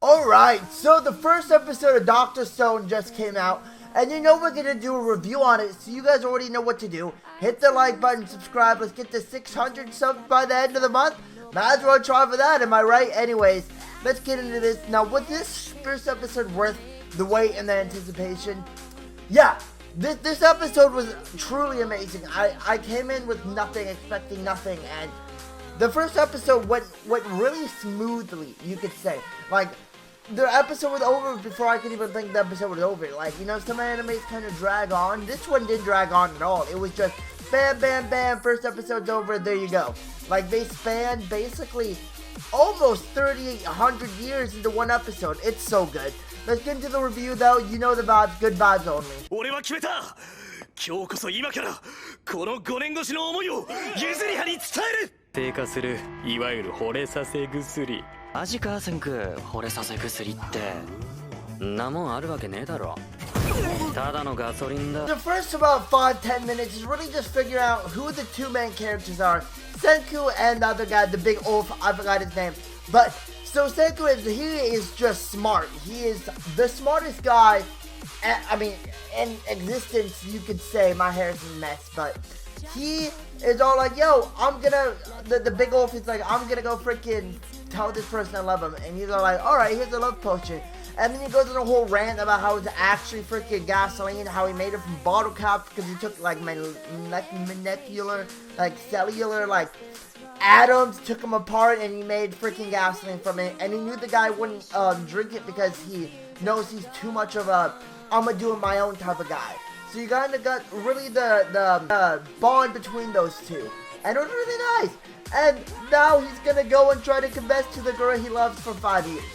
Alright, so the first episode of Dr.Stone just came out, and you know we're gonna do a review on it, so you guys already know what to do. Hit the like button, subscribe, let's get to 600 subs by the end of the month. Might as well try for that, am I right? Anyways, let's get into this. Now, was this first episode worth the wait and the anticipation? Yeah, this episode was truly amazing. I came in with nothing, expecting nothing, and the first episode went really smoothly, you could say. Like, the episode was over before I could even think the episode was over. Like, you know, some animes kind of drag on. This one didn't drag on at all. It was just bam, bam, bam, first episode's over, there you go. Like, they spanned basically almost 3,800 years into one episode. It's so good. Let's get into the review, though. You know the vibes, good vibes only. 今日こそ今からこの5年越しの思いをゆずりはに伝える低下するいわゆる惚れさせ薬マジかセンク惚れさせ薬ってなもんあるわけねえだろただのガソリンだ The first about 5-10 minutes is really just figuring out who the two main characters are, Senku and the other guy, the big oaf, I forgot his name. But so Senku he is just smart. He is the smartest guy. I mean, in existence, you could say. My hair is a mess, but he is all like, yo, I'm gonna, the big oaf is like, I'm gonna go freaking tell this person I love him, and he's all like, alright, here's a love potion, and then he goes on a whole rant about how it's actually freaking gasoline, how he made it from bottle caps, because he took, like, molecular, like, cellular, like, atoms, took them apart, and he made freaking gasoline from it, and he knew the guy wouldn't, drink it because he knows he's too much of a I'ma do it my own type of guy. So you kinda got really the bond between those two. And it was really nice. And now he's gonna go and try to confess to the girl he loves for 5 years.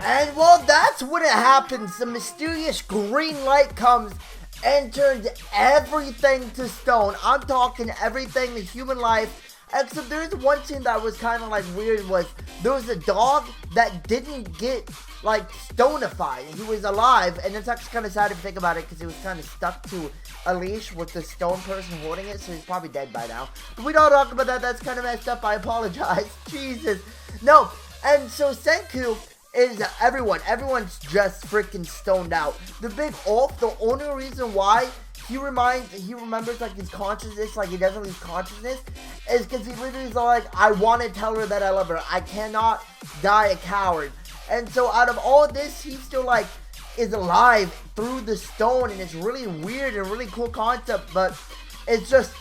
And well, that's when it happens. The mysterious green light comes and turns everything to stone. I'm talking everything, the human life. Except there's one scene that was kind of like weird, was there was a dog that didn't get like stonified. He was alive, and it's actually kind of sad to think about it because he was kind of stuck to a leash with the stone person holding it, so he's probably dead by now. But we don't talk about that, that's kind of messed up, I apologize. Jesus. No, and so Senku is everyone's just freaking stoned out. The big oaf, the only reason why he remembers like his consciousness, like he doesn't lose consciousness, is because he literally is like, I want to tell her that I love her. I cannot die a coward. And so out of all this, he still like is alive through the stone, and it's really weird and really cool concept, but it's just,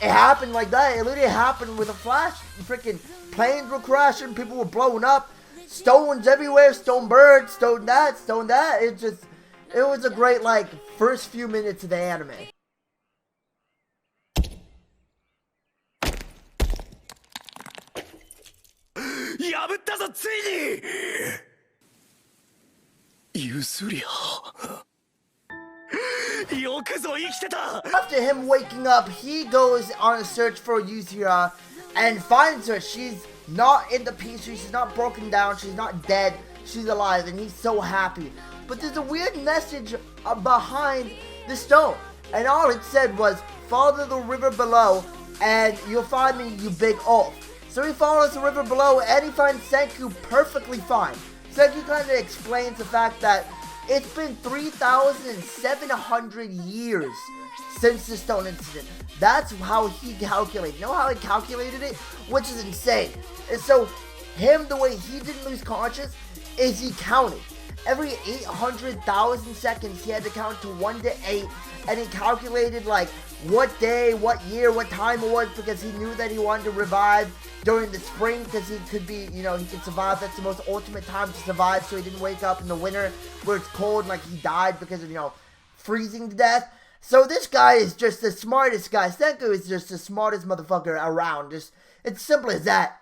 it happened like that. It literally happened with a flash. Freaking planes were crashing, people were blowing up, stones everywhere, stone birds, stone that. It was a great, like, first few minutes of the anime. After him waking up, he goes on a search for Yuzura and finds her. She's not in the pieces, she's not broken down, she's not dead, she's alive, and he's so happy. But there's a weird message behind the stone, and all it said was, follow the river below and you'll find me, you big oaf. So he follows the river below and he finds Senku perfectly fine. Senku kind of explains the fact that it's been 3,700 years since the stone incident. That's how he calculated. You know how he calculated it? Which is insane. And so him, the way he didn't lose consciousness is he counted. Every 800,000 seconds, he had to count to 1 to 8, and he calculated like what day, what year, what time it was, because he knew that he wanted to revive during the spring, because he could be, you know, he could survive. That's the most ultimate time to survive, so he didn't wake up in the winter where it's cold and like he died because of, you know, freezing to death. So this guy is just the smartest guy. Senku is just the smartest motherfucker around. Just, it's simple as that.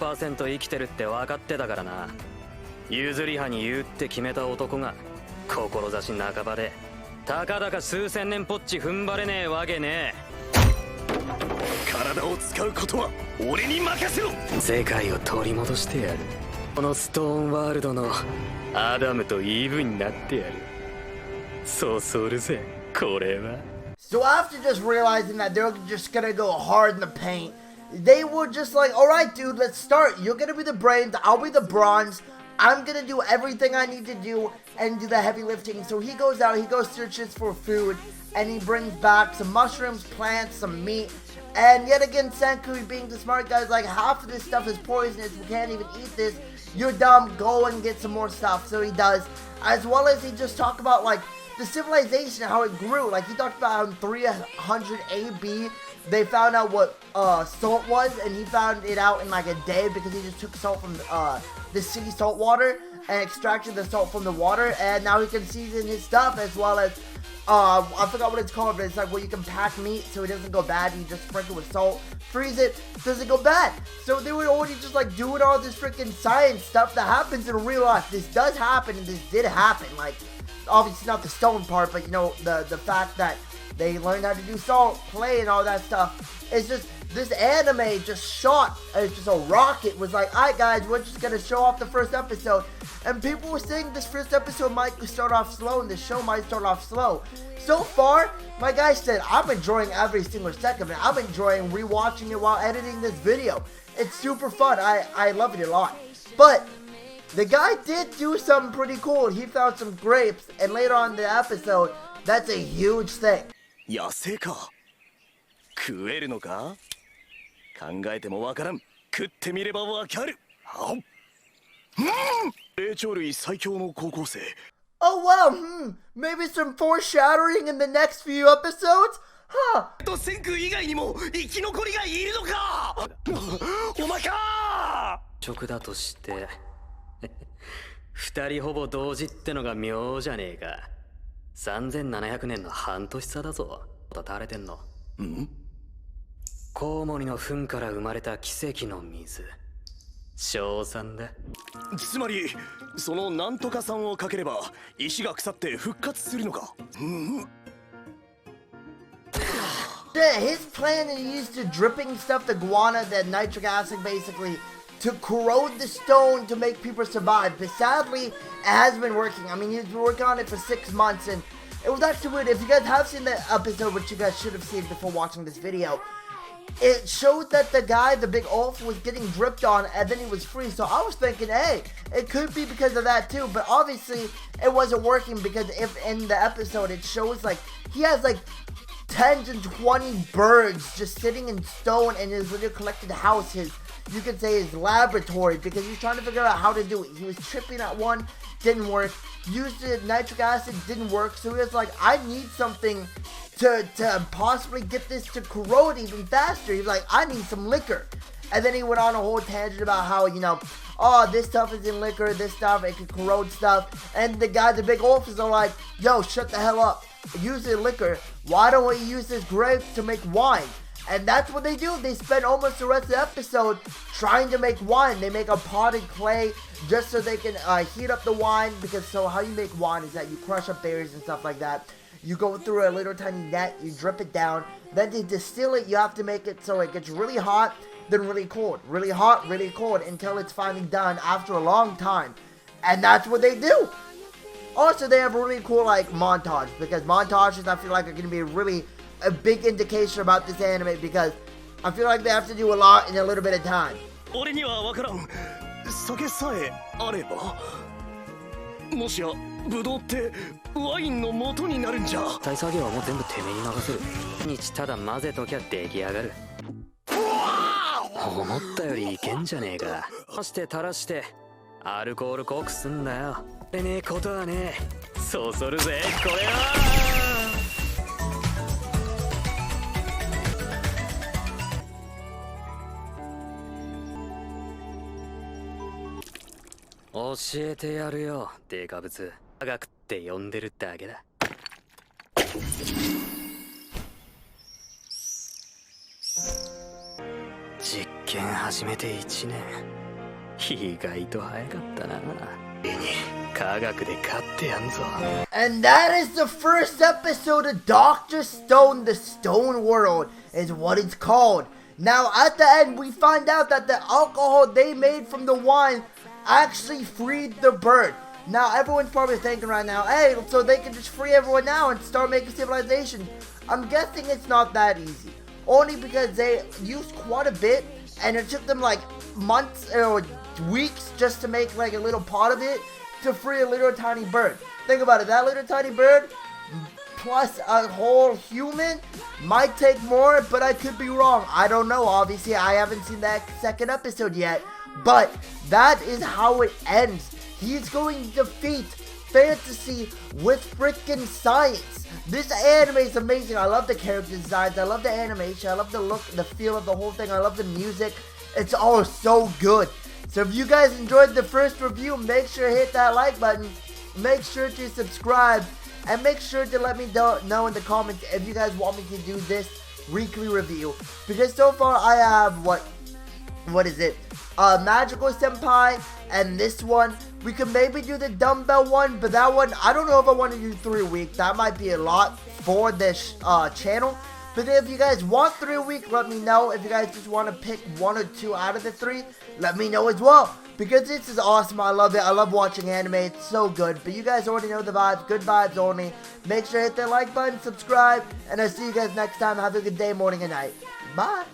100% 生きてるって分かってたからな。譲り派に言うって決めた男が志半ばでたかだか数千年ぽっち踏ん張れねえわけねえ。体を使うことは俺に任せろ。世界を取り戻してやる。このストーンワールドのアダムとイブになってやる。そうするぜ、これは。So after just realizing that they're just gonna go hard in the paint, they were just like, alright dude, let's start. You're gonna be the brains, I'll be the bronze. I'm gonna do everything I need to do and do the heavy lifting. So he goes out, he goes searches for food, and he brings back some mushrooms, plants, some meat. And yet again, Senku, being the smart guy, is like, half of this stuff is poisonous, we can't even eat this. You're dumb, go and get some more stuff. So he does, as well as he just talked about like the civilization, how it grew. Like he talked about how in 300 AB they found out what salt was, and he found it out in like a day because he just took salt from the sea salt water and extracted the salt from the water, and now he can season his stuff, as well as I forgot what it's called, but it's like where you can pack meat so it doesn't go bad. You just sprinkle with salt, freeze it, doesn't go bad. So they were already just like doing all this freaking science stuff that happens in real life. This does happen, and this did happen. Like, obviously not the stone part, but you know, the fact that they learned how to do salt, play, and all that stuff. It's just, this anime just shot, just a rocket, was like, alright guys, we're just gonna show off the first episode. And people were saying this first episode might start off slow, and the show might start off slow. So far, like I said, I'm enjoying every single second of it. I'm enjoying rewatching it while editing this video. It's super fun. I love it a lot. But the guy did do something pretty cool. He found some grapes, and later on in the episode, that's a huge thing. 野生か。食えるのか？考えてもわからん。食ってみればわかる。あっ。霊長類最強の高校生。Oh wow, maybe some foreshadowing in the next few episodes? Huh. センク以外にも生き残りがいるのか。お前か。食だとして、二人ほぼ同時ってのが妙じゃねえか。3700年の半年差だぞ。立たれてんの。ん？コウモリの糞から生まれた奇跡の水。称賛だ。つまりそのなんとか酸をかければ石が腐って復活するのか。His plan is used to dripping stuff the guana, that nitric acid basically, to corrode the stone to make people survive. But sadly, it hasn't been working. I mean, he's been working on it for 6 months, and it was actually weird. If you guys have seen the episode, which you guys should have seen before watching this video, it showed that the guy, the big Ulf, was getting dripped on, and then he was free. So I was thinking, hey, it could be because of that too. But obviously, it wasn't working, because if in the episode it shows like he has like 10 to 20 birds just sitting in stone in his little collected house, his, you could say, his laboratory, because he's trying to figure out how to do it. He was tripping at one, didn't work. Used the nitric acid, didn't work. So he was like, I need something to possibly get this to corrode even faster. He's like, I need some liquor. And then he went on a whole tangent about how, you know, oh, this stuff is in liquor, this stuff, it can corrode stuff. And the guy, the big officer, are like, yo, shut the hell up. Use the liquor. Why don't we use this grape to make wine? And that's what they do. They spend almost the rest of the episode trying to make wine. They make a potted clay just so they can heat up the wine. Because so how you make wine is that you crush up berries and stuff like that. You go through a little tiny net, you drip it down. Then to distill it, you have to make it so it gets really hot, then really cold. Really hot, really cold, until it's finally done after a long time. And that's what they do. Also, they have a really cool, like, montage, because montages, I feel like, are going to be really a big indication about this anime, because I feel like they have to do a lot in a little bit of time. 俺にはわからん。酒さえあれば。もしやブドウってワインの元になるんじゃ。大作業はもう全部てめえに任せる。日ただ混ぜときゃ出来上がる。思ったよりいけんじゃねえか。そして垂らしてアルコール濃くすんだよ。でねえことはねえ。そうするぜこれは。教えてやるよ、デカブツ。科学って呼んでるだけだ。実験始めて1年。意外と早かったな。科学で勝ってやんぞ。And that is the first episode of Dr.Stone, the Stone World, is what it's called. Now, at the end, we find out that the alcohol they made from the wine actually freed the bird. Now, everyone's probably thinking right now, hey, so they can just free everyone now and start making civilization. I'm guessing it's not that easy. Only because they used quite a bit, and it took them like months or weeks just to make like a little pot of it to free a little tiny bird. Think about it, that little tiny bird plus a whole human might take more, but I could be wrong. I don't know. Obviously, I haven't seen that second episode yet, but that is how it ends. He's going to defeat fantasy with freaking science. This anime is amazing. I love the character designs. I love the animation. I love the look, the feel of the whole thing. I love the music. It's all so good. So if you guys enjoyed the first review, make sure to hit that like button. Make sure to subscribe. And make sure to let me know in the comments if you guys want me to do this weekly review. Because so far I have, what is it? Magical Senpai and this one. We could maybe do the dumbbell one, but that one, I don't know if I want to do 3 a week. That might be a lot for this channel. But if you guys want 3 a week, let me know. If you guys just want to pick 1 or 2 out of the 3, let me know as well. Because this is awesome. I love it. I love watching anime. It's so good. But you guys already know the vibes. Good vibes only. Make sure to hit that like button, subscribe, and I'll see you guys next time. Have a good day, morning, and night. Bye.